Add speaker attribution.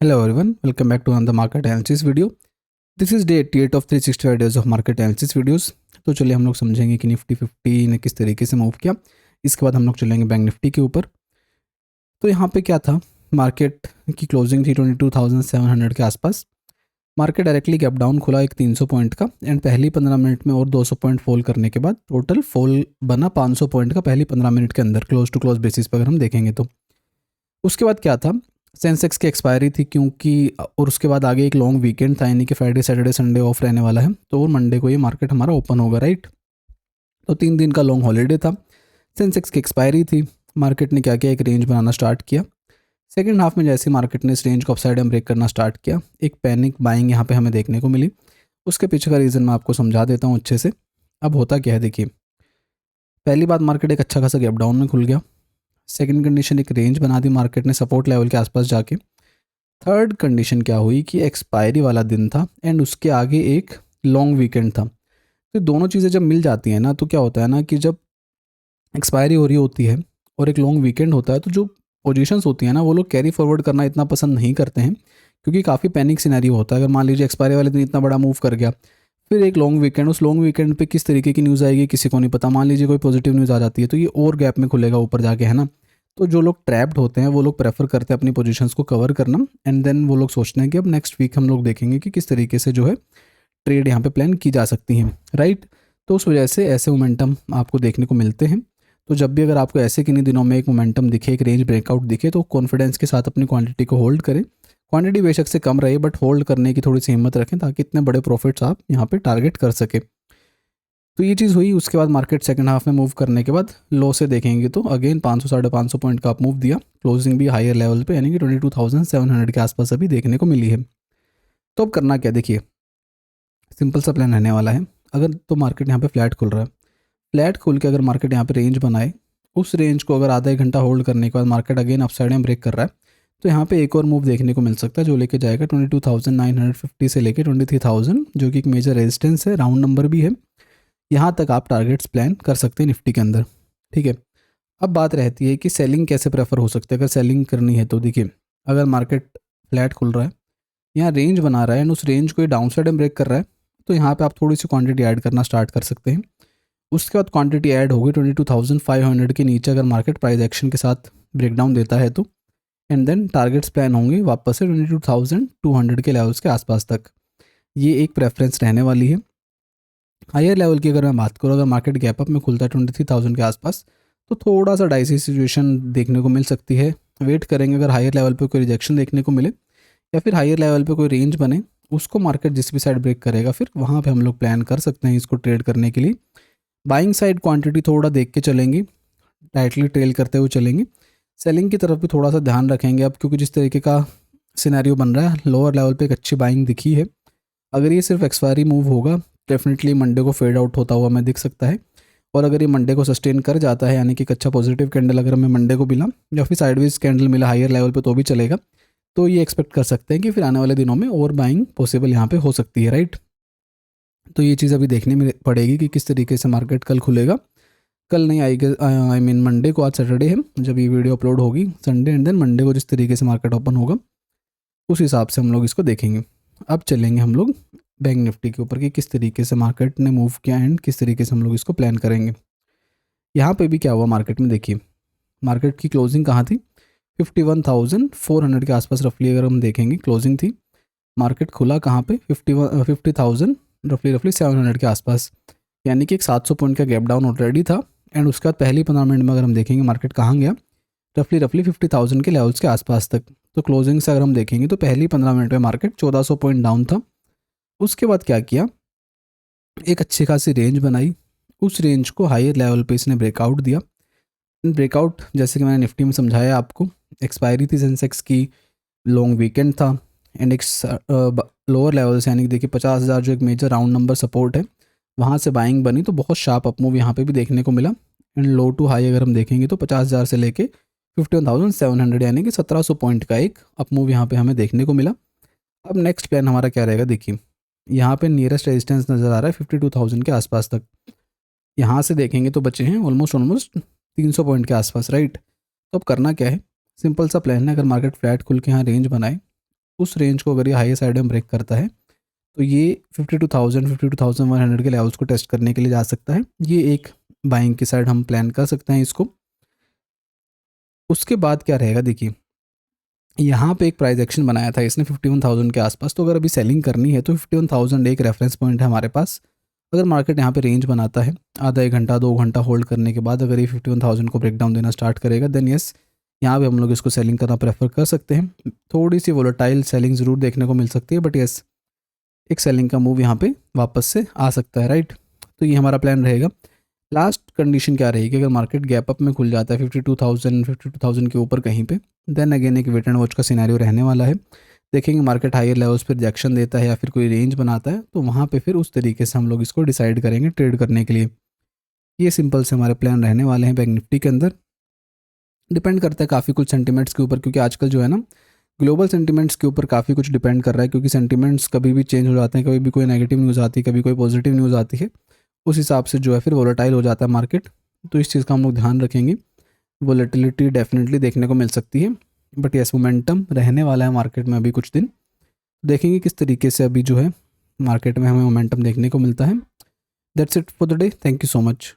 Speaker 1: Hello everyone, welcome back to another market analysis video. This is day 88 of 365 days of market analysis videos. तो चलिए हम लोग समझेंगे कि निफ्टी 50 ने किस तरीके से मूव किया। इसके बाद हम लोग चलेंगे बैंक निफ्टी के ऊपर। तो यहाँ पे क्या था, मार्केट की क्लोजिंग थी 22,700 के आसपास। मार्केट डायरेक्टली गैप डाउन खुला एक 300 पॉइंट का एंड पहली 15 मिनट में और 200 पॉइंट फॉल करने के बाद टोटल फॉल बना 500 पॉइंट का पहली 15 मिनट के अंदर क्लोज टू क्लोज बेसिस पर अगर हम देखेंगे तो। उसके बाद क्या था, सेंसेक्स की एक्सपायरी थी क्योंकि, और उसके बाद आगे एक लॉन्ग वीकेंड था, यानी कि फ्राइडे सैटरडे संडे ऑफ रहने वाला है, तो मंडे को ये मार्केट हमारा ओपन होगा, राइट। तो 3 दिन का लॉन्ग हॉलीडे था, सेंसेक्स की एक्सपायरी थी, मार्केट ने क्या किया, एक रेंज बनाना स्टार्ट किया। सेकेंड हाफ में जैसे मार्केट ने इस रेंज को अपसाइड ब्रेक करना स्टार्ट किया, एक पैनिक बाइंग यहाँ पे हमें देखने को मिली। उसके पीछे का रीज़न मैं आपको समझा देता हूँ अच्छे से। अब होता क्या है, देखिए, पहली बात, मार्केट एक अच्छा खासा गैप डाउन में खुल गया। सेकंड कंडीशन, एक रेंज बना दी मार्केट ने सपोर्ट लेवल के आसपास जाके। थर्ड कंडीशन क्या हुई कि एक्सपायरी वाला दिन था एंड उसके आगे एक लॉन्ग वीकेंड था। तो दोनों चीज़ें जब मिल जाती हैं ना, तो क्या होता है ना कि जब एक्सपायरी हो रही होती है और एक लॉन्ग वीकेंड होता है, तो जो पोजीशंस होती हैं ना, वो लोग कैरी फॉरवर्ड करना इतना पसंद नहीं करते हैं, क्योंकि काफ़ी पैनिक सिनेरियो होता है। अगर मान लीजिए एक्सपायरी वाले दिन इतना बड़ा मूव कर गया, फिर एक लॉन्ग वीकेंड, उस लॉन्ग वीकेंड पे किस तरीके की न्यूज़ आएगी किसी को नहीं पता। मान लीजिए कोई पॉजिटिव न्यूज़ आ जाती है तो ये और गैप में खुलेगा ऊपर जाके, है ना। तो जो लोग ट्रैप्ड होते हैं वो लोग प्रेफर करते हैं अपनी पोजीशंस को कवर करना, एंड देन वो लोग सोचते हैं कि अब नेक्स्ट वीक हम लोग देखेंगे कि किस तरीके से जो है ट्रेड यहाँ पे प्लान की जा सकती हैं, राइट। तो उस वजह से ऐसे मोमेंटम आपको देखने को मिलते हैं। तो जब भी अगर आपको ऐसे किन्हीं दिनों में एक मोमेंटम दिखे, एक रेंज ब्रेकआउट दिखे, तो कॉन्फिडेंस के साथ अपनी क्वांटिटी को होल्ड करें। क्वांटिटी बेशक से कम रहे, बट होल्ड करने की थोड़ी सी हिम्मत रखें, ताकि इतने बड़े प्रॉफिट्स आप यहाँ पे टारगेट कर सके। तो ये चीज़ हुई। उसके बाद मार्केट सेकंड हाफ में मूव करने के बाद लो से देखेंगे तो अगेन 500 साढ़े 500 पॉइंट का आप मूव दिया, क्लोजिंग भी हायर लेवल पे, यानी कि 22,700 के आसपास अभी देखने को मिली है। तो अब करना क्या, देखिए, सिंपल सा प्लान रहने वाला है। अगर तो मार्केट यहाँ पे फ्लैट खुल रहा है, फ्लैट खुल के अगर मार्केट यहाँ पे रेंज बनाए, उस रेंज को अगर आधा एक घंटा होल्ड करने के बाद मार्केट अगेन अपसाइड में ब्रेक कर रहा है, तो यहाँ पे एक और मूव देखने को मिल सकता है, जो लेके जाएगा 22,950 से लेके 23,000, जो कि एक मेजर रेजिस्टेंस है, राउंड नंबर भी है। यहाँ तक आप टारगेट्स प्लान कर सकते हैं निफ्टी के अंदर, ठीक है। अब बात रहती है कि सेलिंग कैसे प्रेफर हो सकता है। अगर सेलिंग करनी है तो देखिए, अगर मार्केट फ्लैट खुल रहा है, यहाँ रेंज बना रहा है एंड उस रेंज को डाउन साइड में ब्रेक कर रहा है, तो यहाँ पे आप थोड़ी सी क्वांटिटी ऐड करना स्टार्ट कर सकते हैं। उसके बाद क्वांटिटी ऐड होगी 22,500 के नीचे, अगर मार्केट प्राइस एक्शन के साथ ब्रेकडाउन देता है तो, एंड देन टारगेट्स प्लान होंगे वापस से 22,200 के लेवल्स के आसपास तक। ये एक प्रेफरेंस रहने वाली है। हायर लेवल की अगर मैं बात करूँ, अगर मार्केट गैप अप में खुलता है 23,000 के आसपास, तो थोड़ा सा डाइसी सिचुएशन देखने को मिल सकती है। वेट करेंगे, अगर हायर लेवल पे कोई रिजेक्शन देखने को मिले या फिर हायर लेवल पे कोई रेंज बने, उसको मार्केट जिस भी साइड ब्रेक करेगा, फिर वहाँ पे हम लोग प्लान कर सकते हैं इसको ट्रेड करने के लिए। बाइंग साइड क्वांटिटी थोड़ा देख के चलेंगे, टाइटली ट्रेल करते हुए चलेंगे। सेलिंग की तरफ भी थोड़ा सा ध्यान रखेंगे अब, क्योंकि जिस तरीके का सिनेरियो बन रहा है, लोअर लेवल पे एक अच्छी बाइंग दिखी है। अगर ये सिर्फ एक्सपायरी मूव होगा, डेफिनेटली मंडे को फेड आउट होता हुआ हमें दिख सकता है। और अगर ये मंडे को सस्टेन कर जाता है, यानी कि एक अच्छा पॉजिटिव कैंडल अगर हमें मंडे को मिला या फिर साइडवेज कैंडल मिला हायर लेवल पे, तो भी चलेगा। तो ये एक्सपेक्ट कर सकते हैं कि फिर आने वाले दिनों में और बाइंग पॉसिबल यहाँ पे हो सकती है, राइट। तो ये चीज़ अभी देखने में पड़ेगी कि किस तरीके से मार्केट कल खुलेगा। कल नहीं आएगी, आई मीन मंडे को, आज सैटरडे है जब ये वीडियो अपलोड होगी, संडे, एंड देन मंडे को जिस तरीके से मार्केट ओपन होगा उस हिसाब से हम लोग इसको देखेंगे। अब चलेंगे हम लोग बैंक निफ्टी के ऊपर कि किस तरीके से मार्केट ने मूव किया एंड किस तरीके से हम लोग इसको प्लान करेंगे। यहाँ पे भी क्या हुआ मार्केट में, देखिए, मार्केट की क्लोजिंग कहाँ थी, 51,400 के आसपास रफली अगर हम देखेंगे क्लोजिंग थी। मार्केट खुला कहाँ पे, 50,000 रफली 700 के आसपास, यानी कि एक 700 पॉइंट का गैप डाउन ऑलरेडी था। एंड उसके बाद पहली 15 मिनट में अगर हम देखेंगे मार्केट कहाँ गया, रफली 50,000 के लेवल्स के आसपास तक। तो क्लोजिंग से अगर हम देखेंगे तो पहली 15 मिनट में मार्केट 1400 पॉइंट डाउन था। उसके बाद क्या किया, एक अच्छी खासी रेंज बनाई, उस रेंज को हायर लेवल पे इसने ब्रेकआउट दिया। ब्रेकआउट जैसे कि मैंने निफ्टी में समझाया आपको, एक्सपायरी थी सेंसेक्स की, लॉन्ग वीकेंड था, एंड एक लोअर लेवल से, यानी कि देखिए 50,000 जो एक मेजर राउंड नंबर सपोर्ट है, वहाँ से बाइंग बनी, तो बहुत शार्प अप मूव यहाँ पे भी देखने को मिला। एंड लो टू हाई अगर हम देखेंगे तो 50,000 से लेके 51,700, यानी कि 1700 पॉइंट का एक अप मूव यहाँ पे हमें देखने को मिला। अब नेक्स्ट प्लान हमारा क्या रहेगा, देखिए, यहाँ पे नियरेस्ट रेजिस्टेंस नज़र आ रहा है 52,000 के आसपास तक। यहाँ से देखेंगे तो बचे हैं ऑलमोस्ट 300 पॉइंट के आसपास, राइट। तो अब करना क्या है, सिंपल सा प्लान है। अगर मार्केट फ्लैट खुल के यहाँ रेंज बनाए, उस रेंज को अगर ये हाई साइड में ब्रेक करता है तो ये 52,000 52,100 के लेवल्स को टेस्ट करने के लिए जा सकता है। ये एक बाइंग की साइड हम प्लान कर सकते हैं इसको। उसके बाद क्या रहेगा, देखिए यहाँ पे एक प्राइस एक्शन बनाया था इसने 51,000 के आसपास, तो अगर अभी सेलिंग करनी है तो 51,000 एक रेफरेंस पॉइंट है हमारे पास। अगर मार्केट यहाँ पे रेंज बनाता है, आधा 1 घंटा 2 घंटा होल्ड करने के बाद अगर ये 51,000 को ब्रेकडाउन देना स्टार्ट करेगा, देन यस यहाँ पे हम लोग इसको सेलिंग करना प्रेफर कर सकते हैं। थोड़ी सी वोलेटाइल सेलिंग ज़रूर देखने को मिल सकती है, बट यस एक सेलिंग का मूव यहाँ पे वापस से आ सकता है, राइट। तो ये हमारा प्लान रहेगा। लास्ट कंडीशन क्या रहेगी, अगर मार्केट गैप अप में खुल जाता है 52,000 के ऊपर कहीं पे, देन अगेन एक वेट एंड वॉच का सिनेरियो रहने वाला है। देखेंगे मार्केट हायर लेवल्स पर रिजेक्शन देता है या फिर कोई रेंज बनाता है, तो वहाँ पे फिर उस तरीके से हम लोग इसको डिसाइड करेंगे ट्रेड करने के लिए। ये सिंपल से हमारे प्लान रहने वाले हैं बैंक निफ्टी के अंदर। डिपेंड करता है काफ़ी कुछ सेंटिमेंट्स के ऊपर, क्योंकि आजकल जो है ना ग्लोबल सेंटिमेंट्स के ऊपर काफ़ी कुछ डिपेंड कर रहा है, क्योंकि सेंटिमेंट्स कभी भी चेंज हो जाते हैं, कभी भी कोई नेगेटिव न्यूज़ आती है, कभी कोई पॉजिटिव न्यूज़ आती है, उस हिसाब से जो है फिर वोलेटाइल हो जाता है मार्केट। तो इस चीज़ का हम लोग ध्यान रखेंगे। वोलेटिलिटी डेफिनेटली देखने को मिल सकती है, बट यस मोमेंटम रहने वाला है मार्केट में अभी कुछ दिन। देखेंगे किस तरीके से अभी जो है मार्केट में हमें मोमेंटम देखने को मिलता है। That's it for the day. Thank you so much.